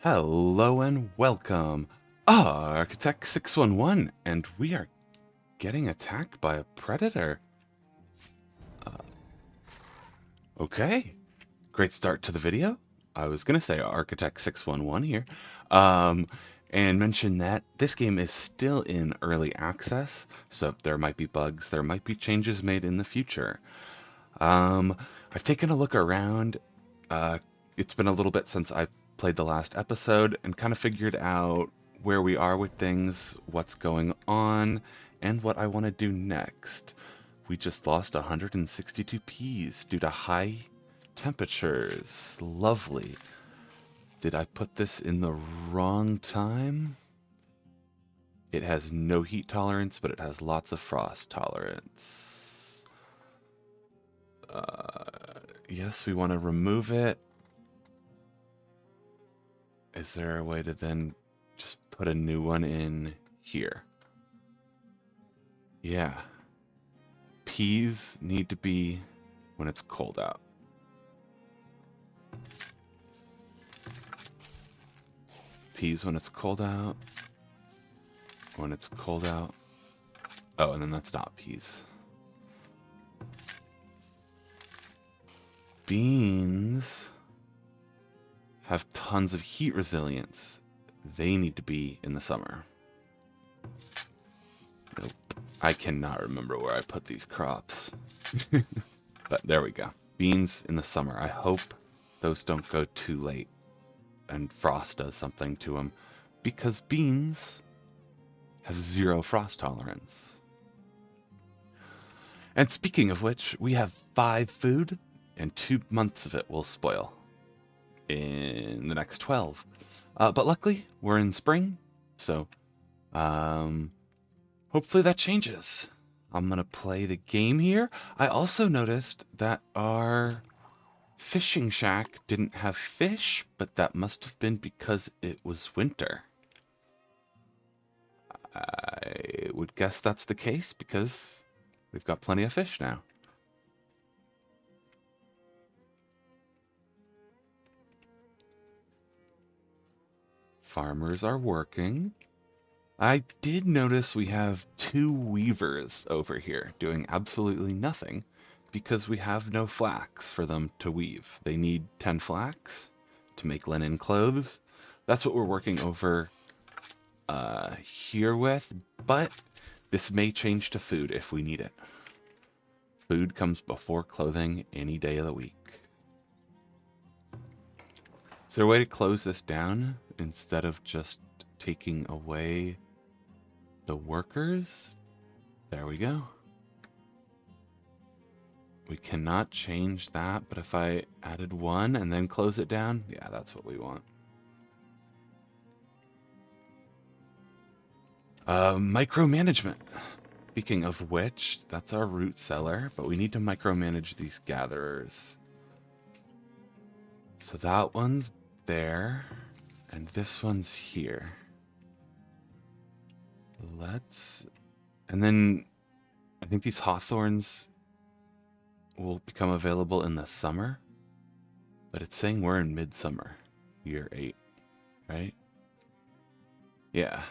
Hello and welcome, Architect 611, and we are getting attacked by a predator. Uh, okay, great start to the video. I was gonna say Architect 611 here, um, and mention that this game is still in early access, so there might be bugs, there might be changes made in the future. Um, I've taken a look around. Uh, it's been a little bit since I played the last episode and kind of figured out where we are with things, what's going on, and what I want to do next. We just lost 162 Ps due to high temperatures. Lovely. Did I put this in the wrong time? It has no heat tolerance, but it has lots of frost tolerance. Yes, we want to remove it. Is there a way to then just put a new one in here? Yeah. Peas need to be when it's cold out. Peas when it's cold out. When it's cold out. Oh, and then that's not peas. Beans have tons of heat resilience. They need to be in the summer. Nope. I cannot remember where I put these crops. But there we go. Beans in the summer. I hope those don't go too late and frost does something to them, because beans have 0 frost tolerance. And speaking of which, we have 5 food, and 2 months of it will spoil in the next 12. But luckily, we're in spring, so hopefully that changes. I'm going to play the game here. I also noticed that our fishing shack didn't have fish, but that must have been because it was winter. I would guess that's the case because we've got plenty of fish now. Farmers are working. I did notice we have 2 weavers over here doing absolutely nothing because we have no flax for them to weave. They need 10 flax to make linen clothes. That's what we're working over here with, but this may change to food if we need it. Food comes before clothing any day of the week. Is there a way to close this down instead of just taking away the workers? There we go. We cannot change that, but if I added 1 and then close it down, yeah, that's what we want. Micromanagement. Speaking of which, that's our root cellar, but we need to micromanage these gatherers. So that one's there, and this one's here. And then I think these hawthorns will become available in the summer, but it's saying we're in midsummer, year 8, right? Yeah.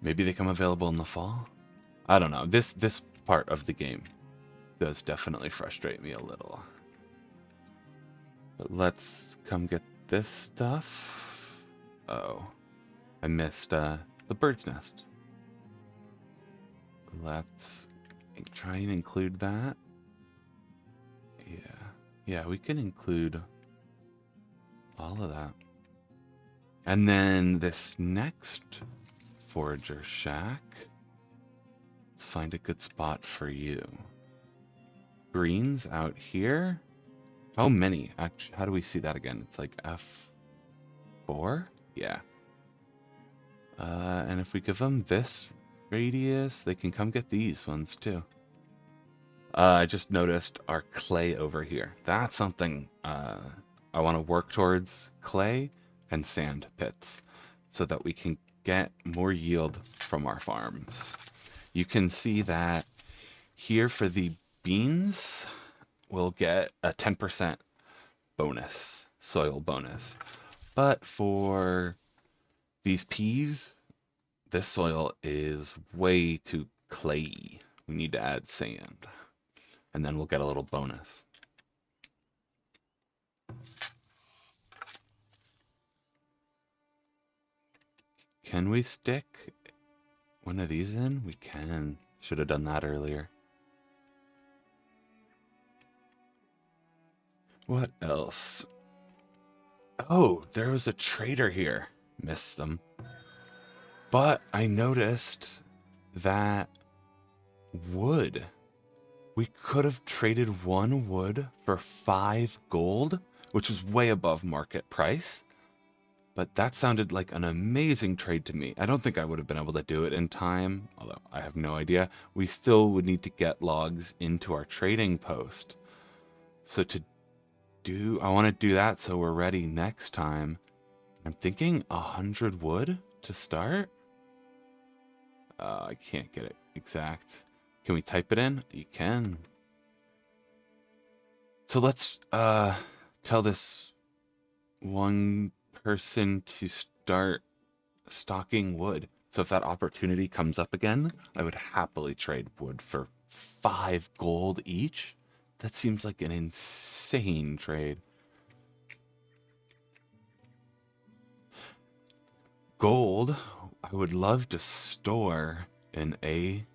Maybe they come available in the fall? I don't know. This part of the game does definitely frustrate me a little. But let's come get this stuff. Oh, I missed the bird's nest. Let's try and include that. Yeah, we can include all of that. And then this next forager shack, let's find a good spot for you. Greens out here. How many? Actually, how do we see that again? It's like F4? Yeah. And if we give them this radius, they can come get these ones too. I just noticed our clay over here. That's something I want to work towards, clay and sand pits, so that we can get more yield from our farms. You can see that here for the beans, we'll get a 10% bonus, soil bonus. But for these peas, this soil is way too clayey. We need to add sand, and then we'll get a little bonus. Can we stick one of these in? We can. Should have done that earlier. What else? Oh, there was a trader here. Missed them. But I noticed that wood. We could have traded one wood for 5 gold, which was way above market price. But that sounded like an amazing trade to me. I don't think I would have been able to do it in time, although I have no idea. We still would need to get logs into our trading post. So I want to do that so we're ready next time. I'm thinking 100 wood to start. I can't get it exact. Can we type it in? You can. So let's tell this one person to start stocking wood. So if that opportunity comes up again, I would happily trade wood for 5 gold each. That seems like an insane trade. Gold, I would love to store in a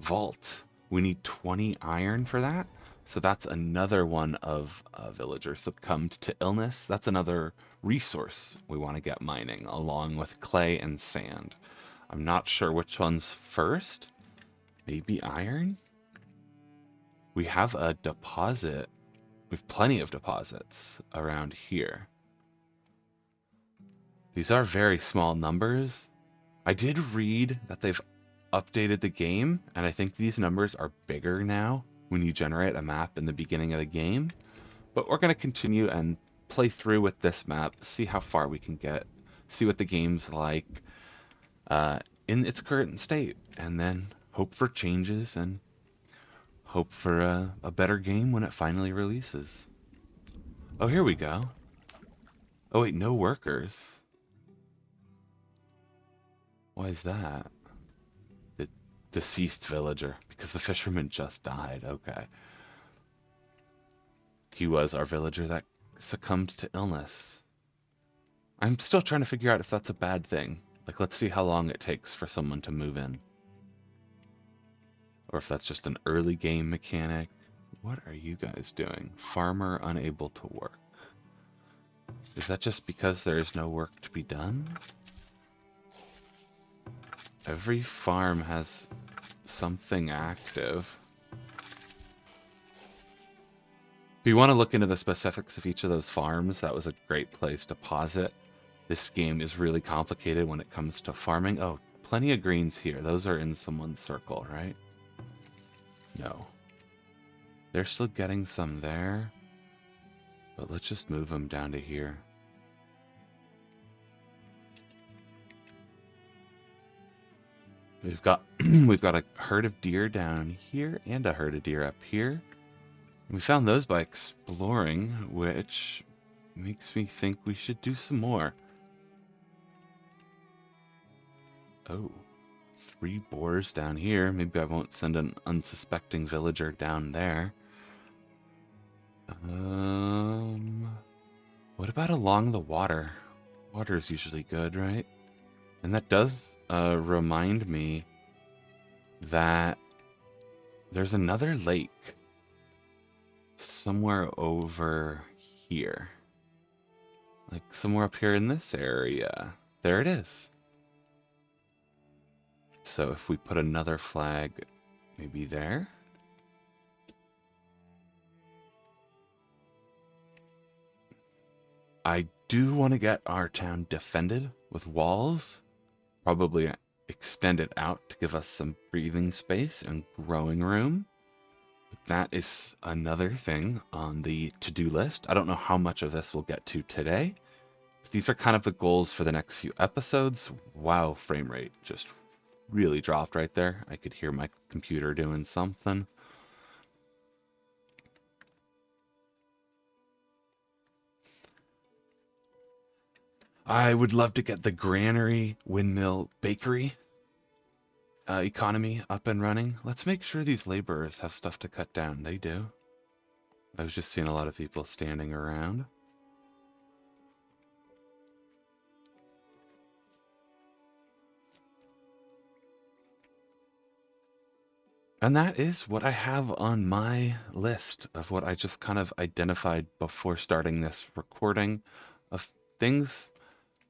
vault. We need 20 iron for that. So that's another one of a villager succumbed to illness. That's another resource we want to get mining along with clay and sand. I'm not sure which one's first. Maybe iron? We have a deposit. We have plenty of deposits around here. These are very small numbers. I did read that they've updated the game, and I think these numbers are bigger now when you generate a map in the beginning of the game. But we're going to continue and play through with this map, see how far we can get, see what the game's like in its current state, and then hope for changes and hope for a better game when it finally releases. Oh, here we go. Oh, wait, no workers. Why is that? The deceased villager, because the fisherman just died. Okay. He was our villager that succumbed to illness. I'm still trying to figure out if that's a bad thing. Like, let's see how long it takes for someone to move in. Or if that's just an early game mechanic. What are you guys doing? Farmer unable to work. Is that just because there is no work to be done? Every farm has something active. If you want to look into the specifics of each of those farms, that was a great place to pause it. This game is really complicated when it comes to farming. Oh, plenty of greens here. Those are in someone's circle, right? No. They're still getting some there. But let's just move them down to here. We've got we've got a herd of deer down here and a herd of deer up here. And we found those by exploring, which makes me think we should do some more. Oh, 3 boars down here. Maybe I won't send an unsuspecting villager down there. What about along the water? Water's usually good, right? And that does remind me that there's another lake somewhere over here. Like somewhere up here in this area. There it is. So if we put another flag maybe there. I do want to get our town defended with walls. Probably extend it out to give us some breathing space and growing room. But that is another thing on the to-do list. I don't know how much of this we'll get to today. These are kind of the goals for the next few episodes. Wow, frame rate just really dropped right there. I could hear my computer doing something. I would love to get the granary, windmill, bakery economy up and running. Let's make sure these laborers have stuff to cut down. They do. I was just seeing a lot of people standing around. And that is what I have on my list of what I just kind of identified before starting this recording of things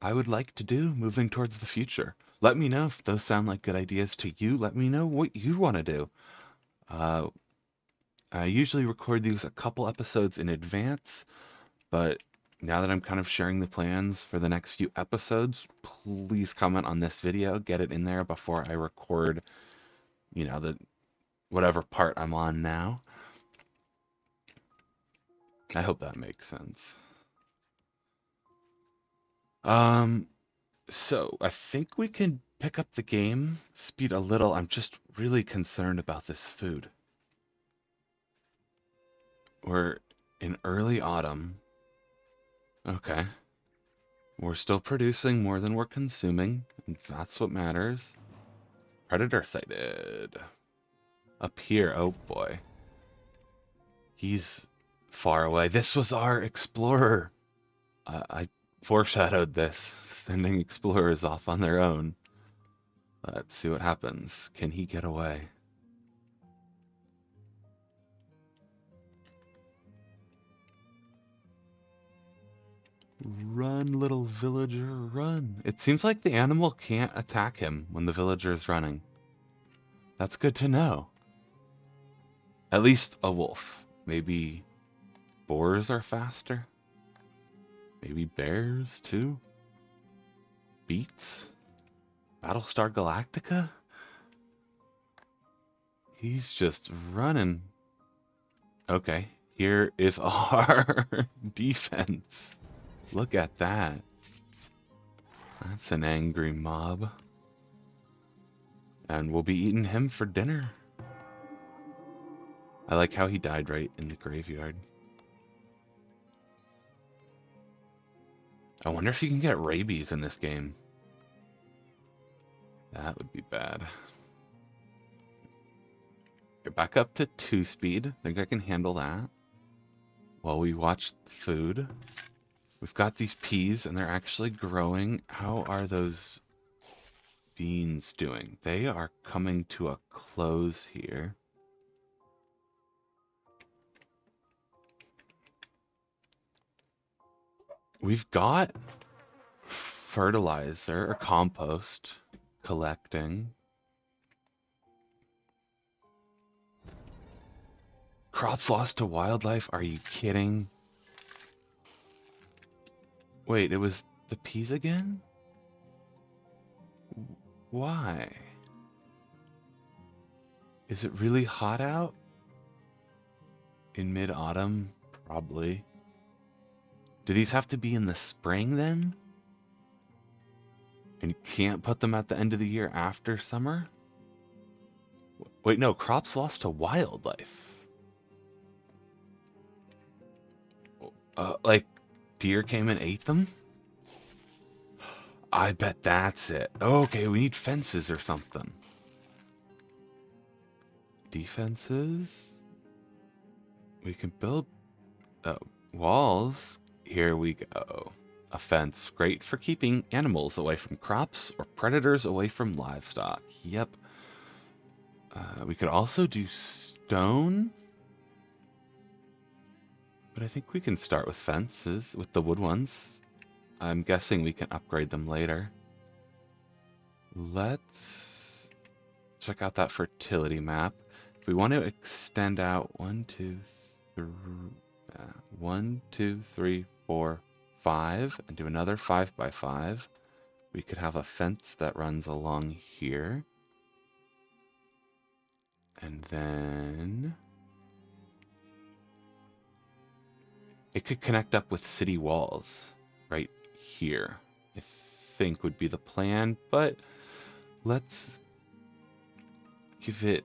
I would like to do moving towards the future. Let me know if those sound like good ideas to you. Let me know what you want to do. Uh, I usually record these a couple episodes in advance, but now that I'm kind of sharing the plans for the next few episodes, please comment on this video, get it in there before I record, the whatever part I'm on now. I hope that makes sense. So I think we can pick up the game speed a little. I'm just really concerned about this food. We're in early autumn. Okay. We're still producing more than we're consuming, and that's what matters. Predator sighted. Up here, oh boy. He's far away. This was our explorer. I foreshadowed this, sending explorers off on their own. Let's see what happens. Can he get away? Run, little villager, run. It seems like the animal can't attack him when the villager is running. That's good to know. At least a wolf. Maybe boars are faster? Maybe bears, too? Beets? Battlestar Galactica? He's just running. Okay, here is our defense. Look at that. That's an angry mob. And we'll be eating him for dinner. I like how he died right in the graveyard. I wonder if you can get rabies in this game. That would be bad. Get back up to 2 speed. Think I can handle that. While we watch the food. We've got these peas and they're actually growing. How are those beans doing? They are coming to a close here. We've got fertilizer or compost collecting. Crops lost to wildlife? Are you kidding? Wait, it was the peas again? Why? Is it really hot out? In mid-autumn? Probably. Do these have to be in the spring then? And you can't put them at the end of the year after summer? Wait, no, crops lost to wildlife. Like deer came and ate them? I bet that's it. Okay, we need fences or something. Defenses? We can build walls. Here we go. A fence, great for keeping animals away from crops or predators away from livestock. Yep. We could also do stone. But I think we can start with fences, with the wood ones. I'm guessing we can upgrade them later. Let's check out that fertility map. If we want to extend out 1, 2, 3, 4, 5, and do another 5 by 5, we could have a fence that runs along here. And then it could connect up with city walls right here, I think would be the plan, but let's give it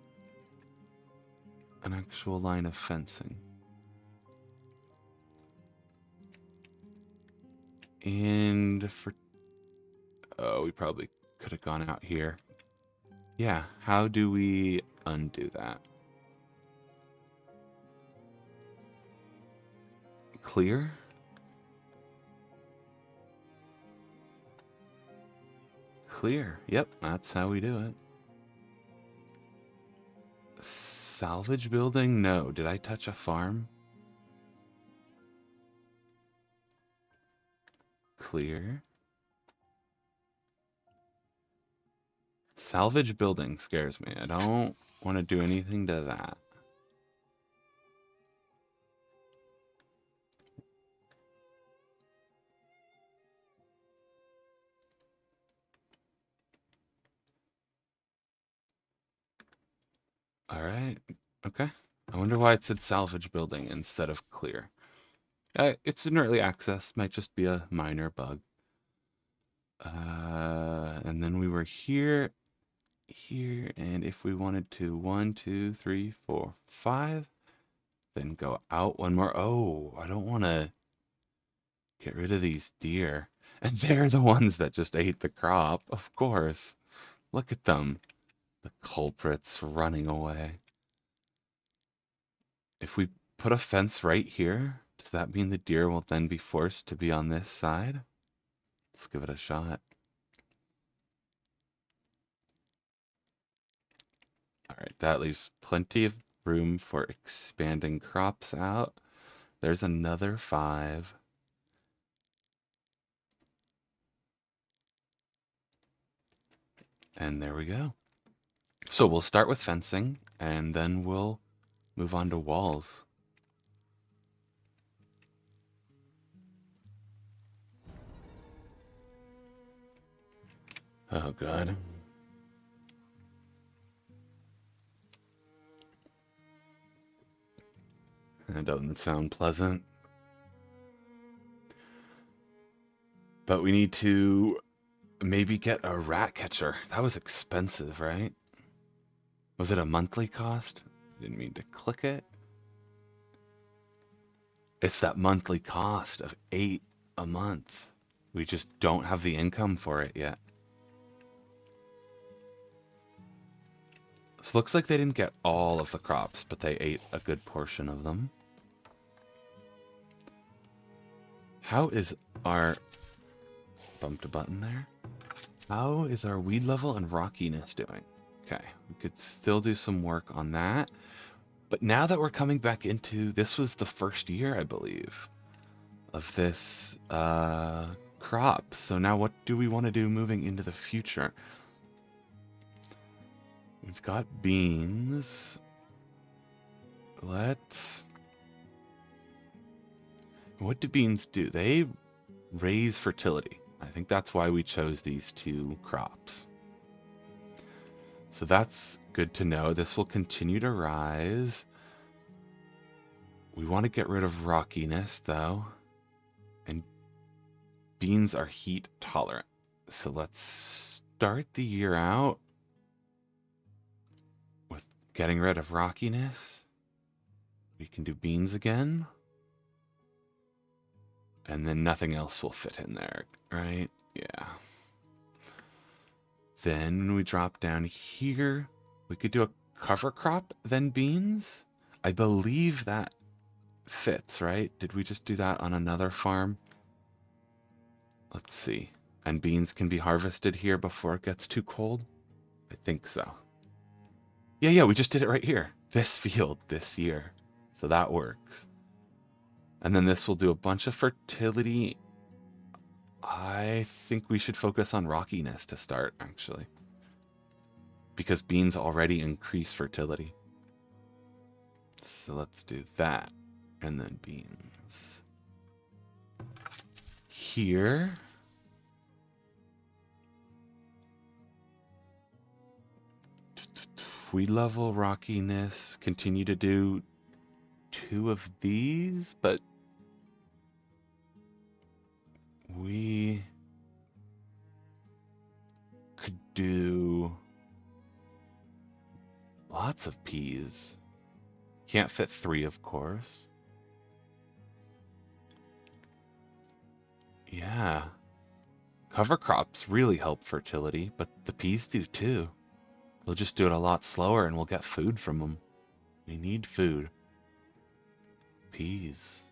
an actual line of fencing. And for... Oh, we probably could have gone out here. Yeah, how do we undo that? Clear? Clear. Yep, that's how we do it. Salvage building? No. Did I touch a farm? Clear. Salvage building scares me. I don't want to do anything to that. Alright. Okay. I wonder why it said salvage building instead of clear. It's in early access. Might just be a minor bug. And then we were here, here, and if we wanted to 1, 2, 3, 4, 5, then go out one more. Oh, I don't want to get rid of these deer. And they're the ones that just ate the crop, of course. Look at them. The culprits running away. If we put a fence right here, does that mean the deer will then be forced to be on this side? Let's give it a shot. All right, that leaves plenty of room for expanding crops out. There's another 5. And there we go. So we'll start with fencing, and then we'll move on to walls. Oh, God. That doesn't sound pleasant. But we need to maybe get a rat catcher. That was expensive, right? Was it a monthly cost? Didn't mean to click it. It's that monthly cost of 8 a month. We just don't have the income for it yet. So it looks like they didn't get all of the crops, but they ate a good portion of them. How is our... Bumped a button there. How is our weed level and rockiness doing? Okay, we could still do some work on that. But now that we're coming back into... This was the first year, I believe, of this crop. So now what do we want to do moving into the future? We've got beans. Let's... What do beans do? They raise fertility. I think that's why we chose these 2 crops. So that's good to know. This will continue to rise. We want to get rid of rockiness, though. And beans are heat tolerant. So let's start the year out with getting rid of rockiness. We can do beans again. And then nothing else will fit in there, right? Yeah. Then when we drop down here, we could do a cover crop, then beans. I believe that fits, right? Did we just do that on another farm? Let's see. And beans can be harvested here before it gets too cold? I think so. Yeah, we just did it right here. This field this year. So that works. And then this will do a bunch of fertility. I think we should focus on rockiness to start, actually. Because beans already increase fertility. So let's do that. And then beans. Here. We level rockiness. Continue to do 2 of these, but we could do lots of peas. Can't fit 3, of course. Yeah. Cover crops really help fertility, but the peas do too. They'll just do it a lot slower and we'll get food from them. We need food. Peas.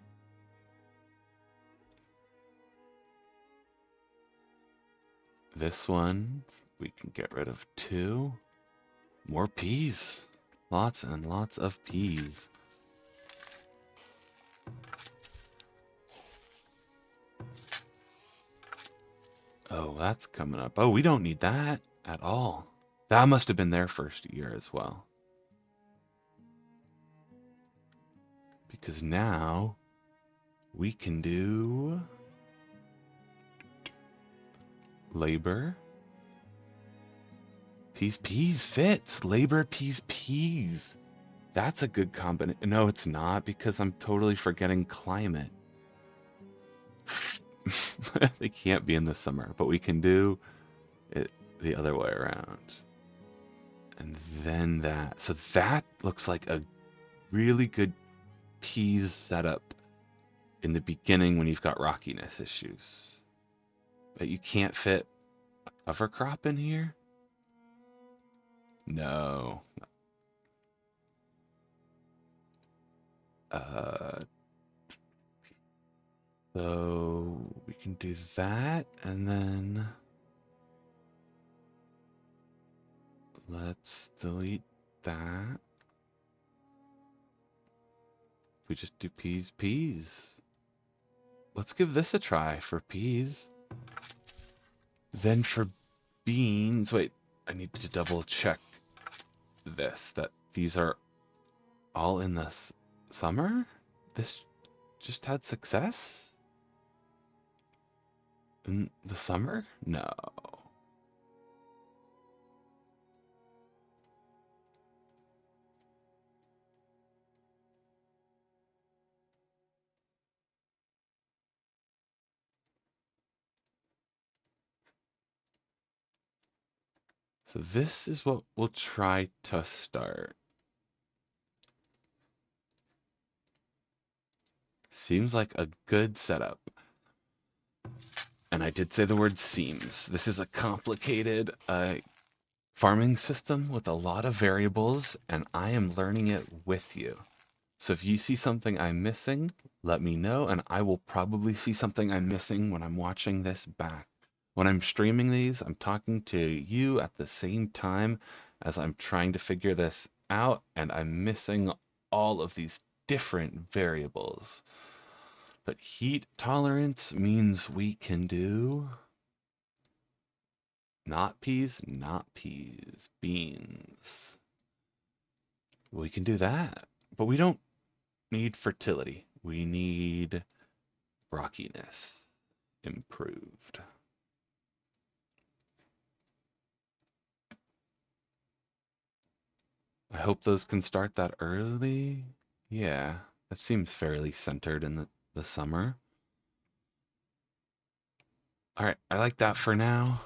This one, we can get rid of 2. More peas. Lots and lots of peas. Oh, that's coming up. Oh, we don't need that at all. That must have been their first year as well. Because now we can do labor. Peas fits. Labor, peas. That's a good combination. No, it's not because I'm totally forgetting climate. They can't be in the summer, but we can do it the other way around. And then that. So that looks like a really good peas setup in the beginning when you've got rockiness issues. But you can't fit a cover crop in here? No. Uh, so we can do that, and then let's delete that. We just do peas. Let's give this a try for peas. Then for beans, wait, I need to double check this, that these are all in the summer? This just had success? In the summer? No. So this is what we'll try to start. Seems like a good setup. And I did say the word seems. This is a complicated farming system with a lot of variables, and I am learning it with you. So if you see something I'm missing, let me know, and I will probably see something I'm missing when I'm watching this back. When I'm streaming these, I'm talking to you at the same time as I'm trying to figure this out, and I'm missing all of these different variables. But heat tolerance means we can do not peas, beans. We can do that, but we don't need fertility. We need rockiness improved. I hope those can start that early. Yeah, that seems fairly centered in the summer. All right, I like that for now.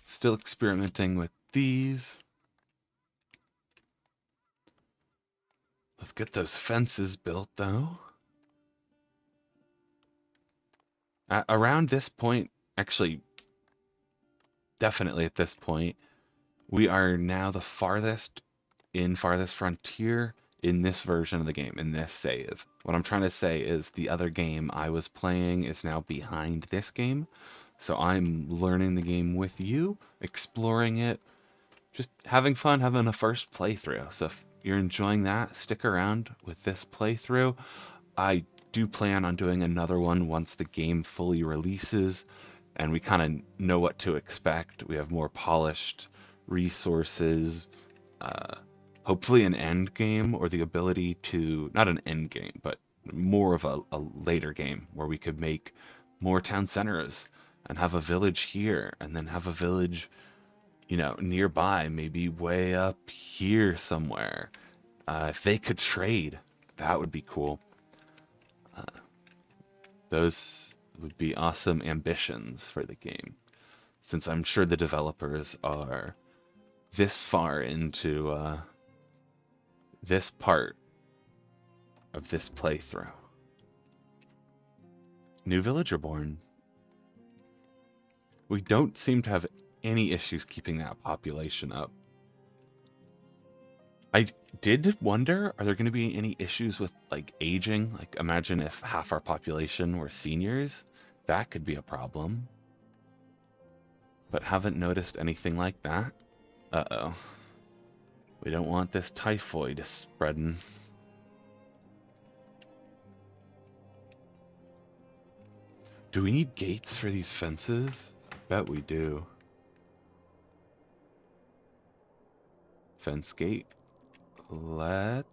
Still experimenting with these. Let's get those fences built though. Around this point, actually, definitely at this point, we are now the farthest in Farthest Frontier in this version of the game, in this save. What I'm trying to say is the other game I was playing is now behind this game. So I'm learning the game with you, exploring it, just having fun, having a first playthrough. So if you're enjoying that, stick around with this playthrough. I do plan on doing another one once the game fully releases and we kind of know what to expect. We have more polished resources, uh, hopefully an end game or the ability to, not an end game, but more of a later game where we could make more town centers and have a village here and then have a village, nearby, maybe way up here somewhere. If they could trade, that would be cool. Uh, those would be awesome ambitions for the game, since I'm sure the developers are this far into this part of this playthrough. New villager born. We don't seem to have any issues keeping that population up. I did wonder, are there going to be any issues with like aging? Like imagine if half our population were seniors, that could be a problem. But haven't noticed anything like that. Uh-oh. We don't want this typhoid spreading. Do we need gates for these fences? I bet we do. Fence gate. Let's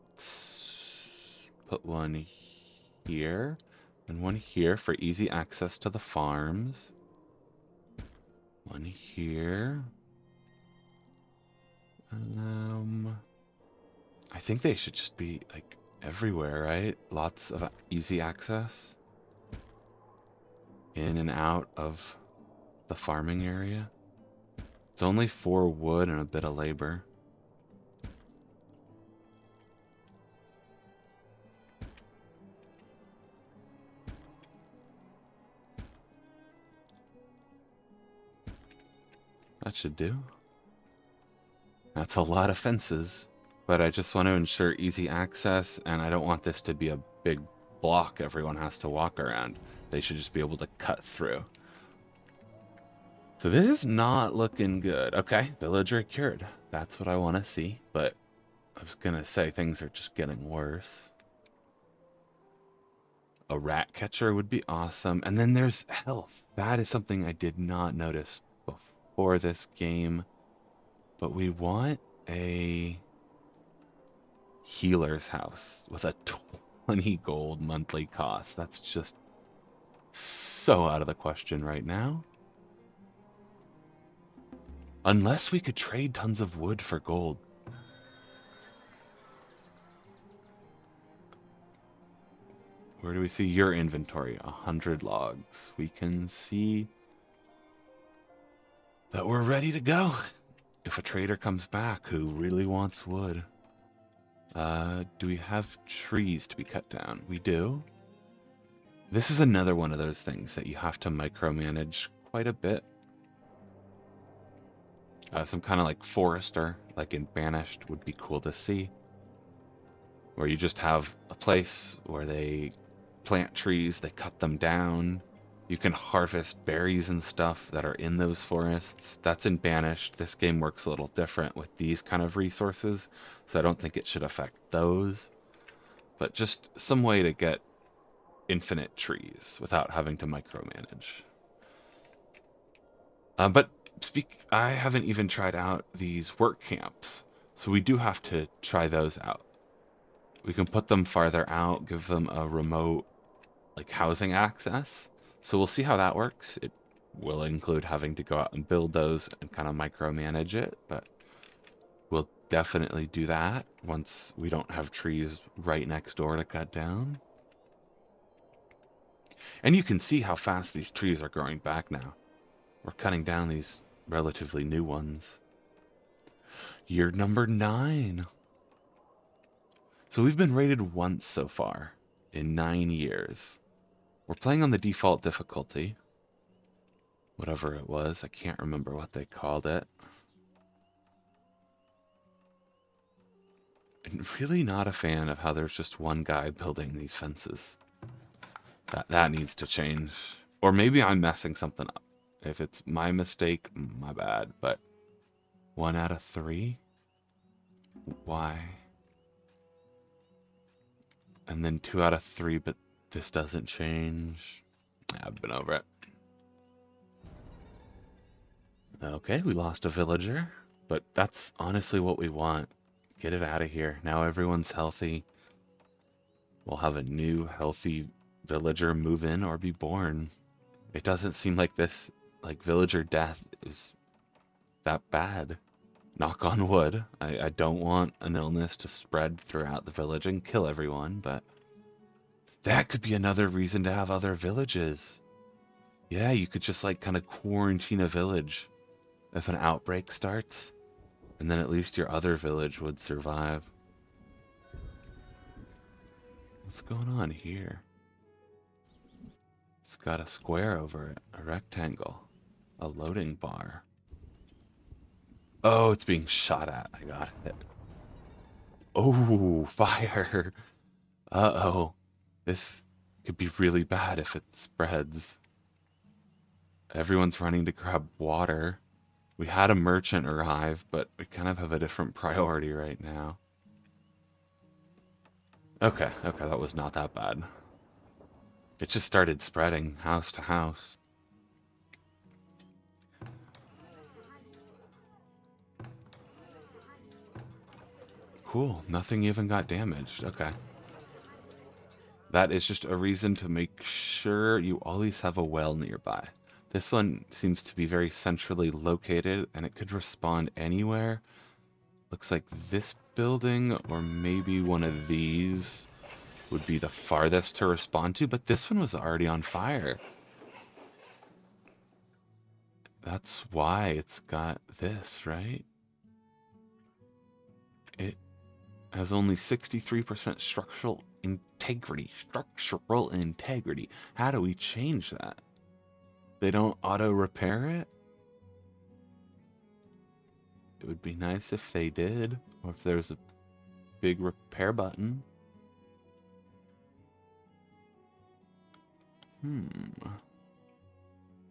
put one here and one here for easy access to the farms. One here. I think they should just be like everywhere, right? Lots of easy access in and out of the farming area. It's only 4 wood and a bit of labor. That should do. That's a lot of fences, but I just want to ensure easy access, and I don't want this to be a big block everyone has to walk around. They should just be able to cut through. So this is not looking good. Okay, villager cured. That's what I want to see, but I was gonna say things are just getting worse. A rat catcher would be awesome. And then there's health. That is something I did not notice before this game. But we want a healer's house with a 20 gold monthly cost. That's just so out of the question right now. Unless we could trade tons of wood for gold. Where do we see your inventory? 100 logs. We can see that we're ready to go. If a trader comes back who really wants wood. Do we have trees to be cut down? We do. This is another one of those things that you have to micromanage quite a bit. Some kind of like forester, like in Banished, would be cool to see. Where you just have a place where they plant trees, they cut them down. You can harvest berries and stuff that are in those forests. That's in Banished. This game works a little different with these kind of resources, so I don't think it should affect those. But just some way to get infinite trees without having to micromanage. But I haven't even tried out these work camps, so we do have to try those out. We can put them farther out, give them a remote like housing access. So we'll see how that works. It will include having to go out and build those and kind of micromanage it, but we'll definitely do that once we don't have trees right next door to cut down. And you can see how fast these trees are growing back now. We're cutting down these relatively new ones. Year number 9. So we've been rated once so far in 9 years. We're playing on the default difficulty. Whatever it was, I can't remember what they called it. I'm really not a fan of how there's just one guy building these fences. That needs to change. Or maybe I'm messing something up. If it's my mistake, my bad. But 1 out of 3? Why? And then 2 out of 3, but this doesn't change. I've been over it. Okay, we lost a villager, but that's honestly what we want. Get it out of here. Now everyone's healthy. We'll have a new healthy villager move in or be born. It doesn't seem like this, like villager death is that bad. Knock on wood. I don't want an illness to spread throughout the village and kill everyone, but that could be another reason to have other villages. Yeah, you could just like kind of quarantine a village if an outbreak starts, and then at least your other village would survive. What's going on here? It's got a square over it, a rectangle. a loading bar. Oh, it's being shot at. I got it. Oh, fire. Uh-oh. This could be really bad if it spreads. Everyone's running to grab water. We had a merchant arrive, but we kind of have a different priority right now. Okay, okay, that was not that bad. It just started spreading house to house. Cool, nothing even got damaged. Okay. That is just a reason to make sure you always have a well nearby. This one seems to be very centrally located and it could respond anywhere. Looks like this building or maybe one of these would be the farthest to respond to, but this one was already on fire. That's why it's got this, right? It has only 63% structural integrity. Structural integrity. How do we change that? They don't auto repair it? It would be nice if they did, or if there's a big repair button.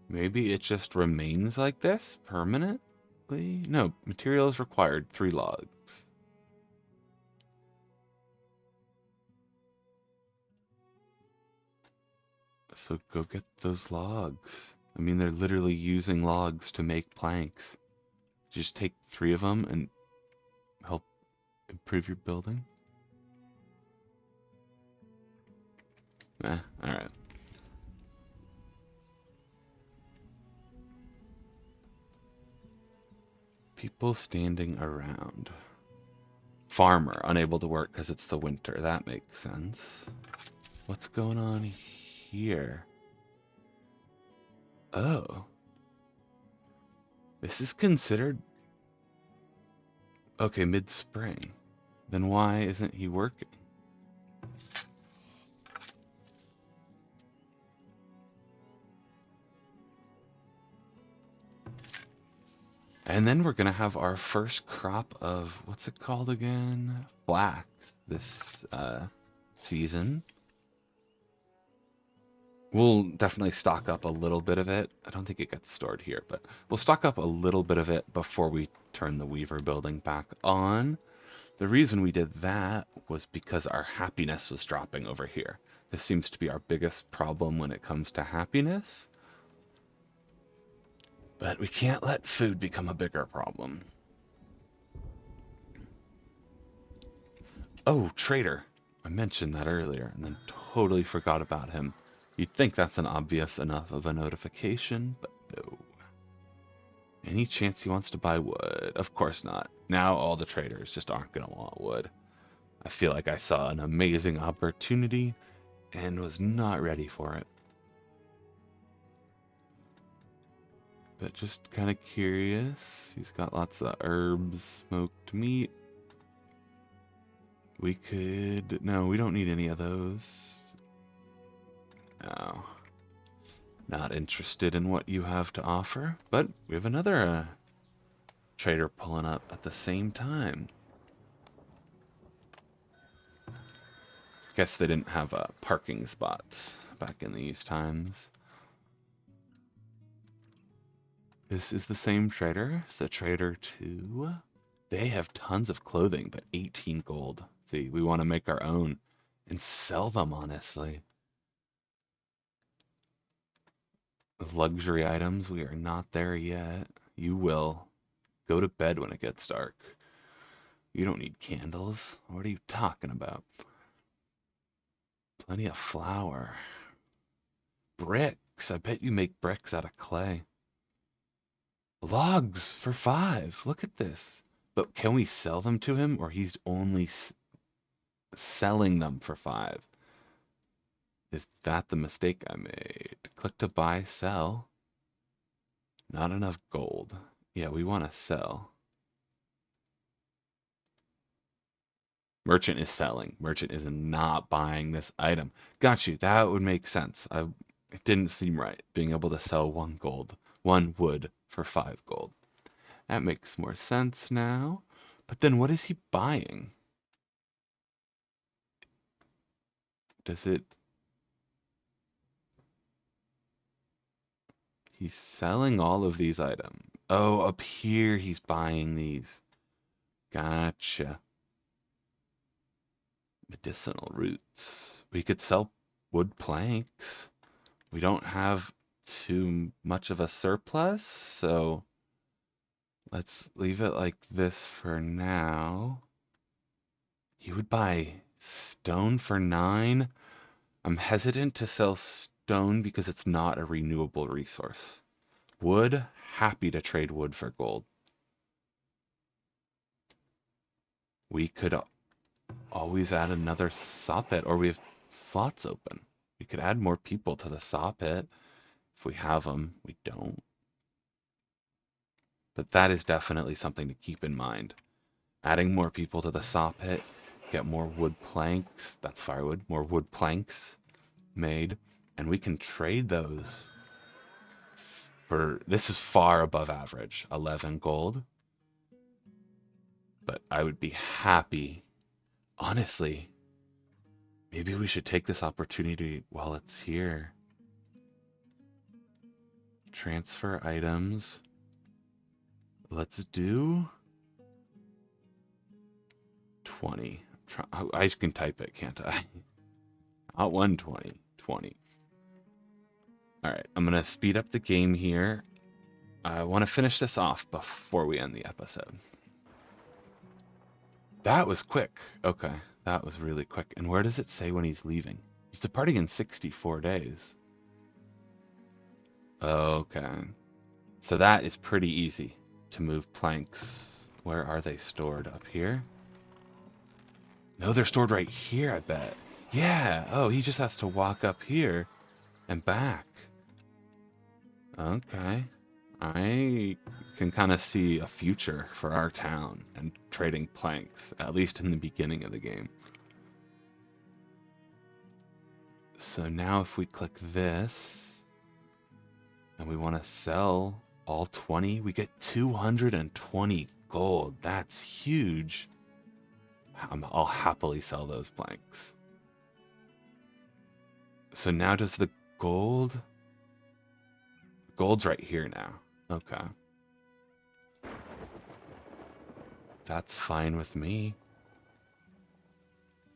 Maybe it just remains like this permanently? No, materials required, 3 logs. So go get those logs. I mean, they're literally using logs to make planks. Just take 3 of them and help improve your building. Alright. People standing around. Farmer, unable to work because it's the winter. That makes sense. What's going on here? Oh. This is considered... Okay, mid-spring. Then why isn't he working? And then we're gonna have our first crop of, what's it called again? Flax this season. We'll definitely stock up a little bit of it. I don't think it gets stored here, but we'll stock up a little bit of it before we turn the Weaver building back on. The reason we did that was because our happiness was dropping over here. This seems to be our biggest problem when it comes to happiness. But we can't let food become a bigger problem. Oh, trader. I mentioned that earlier and then totally forgot about him. You'd think that's an obvious enough of a notification, but no. Any chance he wants to buy wood? Of course not. Now all the traders just aren't going to want wood. I feel like I saw an amazing opportunity and was not ready for it. But just kind of curious. He's got lots of herbs, smoked meat. We could... No, we don't need any of those. No. Not interested in what you have to offer. But we have another trader pulling up at the same time. Guess they didn't have parking spots back in these times. This is the same trader. So trader 2. They have tons of clothing, but 18 gold. See, we want to make our own and sell them, honestly. With luxury items, we are not there yet. You will. Go to bed when it gets dark. You don't need candles. What are you talking about? Plenty of flour. Bricks. I bet you make bricks out of clay. Logs for 5. Look at this. But can we sell them to him, or he's only selling them for 5? Is that the mistake I made? Click to buy, sell. Not enough gold. Yeah, we want to sell. Merchant is selling. Merchant is not buying this item. Got you. That would make sense. It didn't seem right, being able to sell 1 gold 1 wood for 5 gold. That makes more sense now. But then what is he buying? Does it... He's selling all of these items. Oh, up here he's buying these. Gotcha. Medicinal roots. We could sell wood planks. We don't have too much of a surplus, so let's leave it like this for now. You would buy stone for 9. I'm hesitant to sell stone because it's not a renewable resource. Wood, happy to trade wood for gold. We could always add another saw pit, or we have slots open. We could add more people to the saw pit. If we have them, we don't. But that is definitely something to keep in mind. Adding more people to the saw pit, get more wood planks, that's firewood, more wood planks made, and we can trade those for, this is far above average, 11 gold. But I would be happy, honestly, maybe we should take this opportunity while it's here. Transfer items. Let's do 20. I can type it, can't I? Not 120, 20. All right, I'm going to speed up the game here. I want to finish this off before we end the episode. That was quick. Okay, that was really quick. And where does it say when he's leaving? He's departing in 64 days. Okay. So that is pretty easy to move planks. Where are they stored? Up here? No, they're stored right here, I bet. Yeah. Oh, he just has to walk up here and back. Okay. I can kind of see a future for our town and trading planks, at least in the beginning of the game. So now if we click this and we want to sell all 20, we get 220 gold. That's huge. I'll happily sell those planks. So now does the gold... Gold's right here now. Okay. That's fine with me.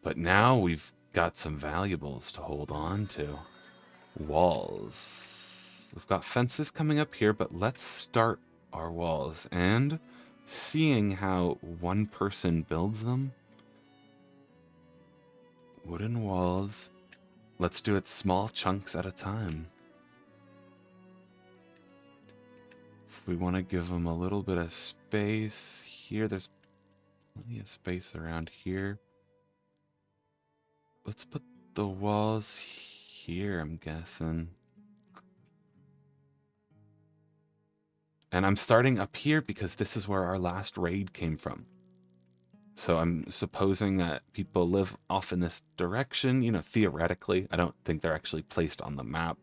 But now we've got some valuables to hold on to. Walls. We've got fences coming up here, but let's start our walls. And seeing how one person builds them. Wooden walls. Let's do it small chunks at a time. We want to give them a little bit of space here. There's plenty of space around here. Let's put the walls here, I'm guessing. And I'm starting up here because this is where our last raid came from. So I'm supposing that people live off in this direction, you know, theoretically. I don't think they're actually placed on the map,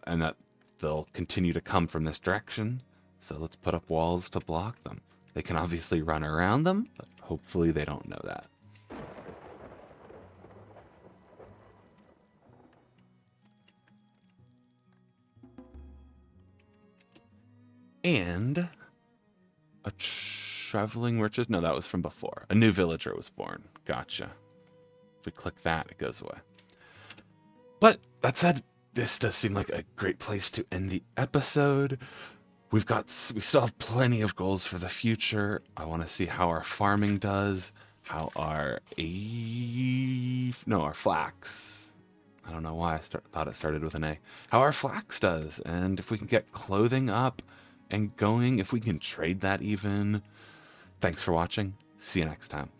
and that they'll continue to come from this direction. So let's put up walls to block them. They can obviously run around them, but hopefully they don't know that. And a traveling merchant, no, that was from before. A new villager was born. Gotcha. If we click that, it goes away. But that said, this does seem like a great place to end the episode. We still have plenty of goals for the future. I want to see how our farming does, how our our flax. I don't know why I thought it started with an A. How our flax does, and if we can get clothing up and going, if we can trade that even. Thanks for watching. See you next time.